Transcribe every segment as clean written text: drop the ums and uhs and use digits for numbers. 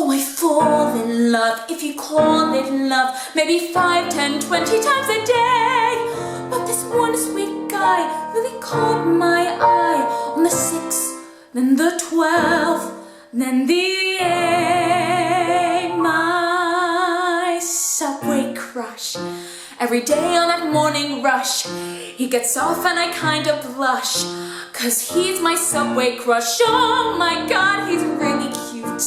Oh, I fall in love, if you call it love, maybe 5, 10, 20 times a day. But this one sweet guy really caught my eye on the 6th, then the 12th, then the 8th. My subway crush. Every day on that morning rush, he gets off and I kind of blush, 'cause he's my subway crush. Oh my God, he's really cute,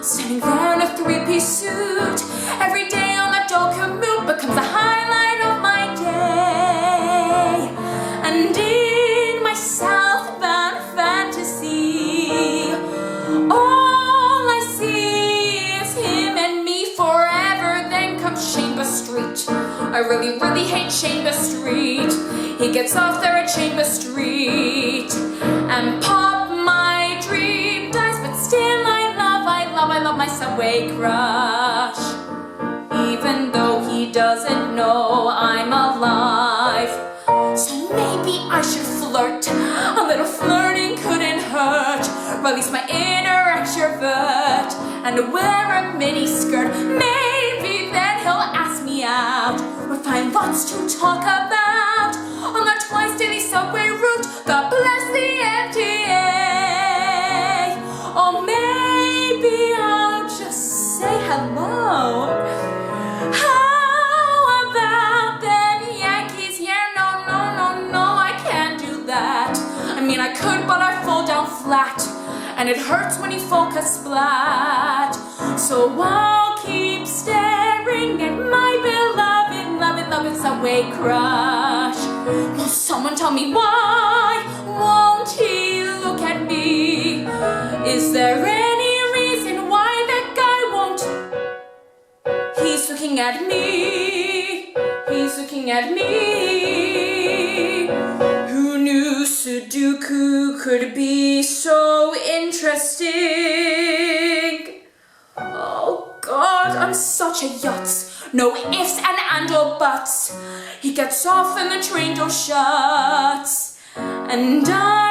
standing there in a 3-piece suit. Every day on that dull commute becomes the highlight of my day. And in my southbound fantasy, all I see is him and me forever. Then comes Chamber Street. I really, really hate Chamber Street. He gets off there at Chamber Street, and pop, my dream dies, but still I love my subway crush. Even though he doesn't know I'm alive. So maybe I should flirt. A little flirting couldn't hurt. Release my inner extrovert and wear a mini skirt. Maybe then he'll ask me out. We'll find lots to talk about on that twice daily subway route. God bless the MTA. Or maybe I'll just say hello. How about them Yankees? Yeah, no, I can't do that. I mean, I could, but I fall down flat, and it hurts when you fall splat. So I'll keep staring at my beloved subway crush. Will someone tell me why won't he look at me? Is there any reason why that guy won't? He's looking at me. He's looking at me. Who knew Sudoku could be so interesting? Oh God, I'm such a yutz. No ifs and or buts. He gets off and the train door shuts, and I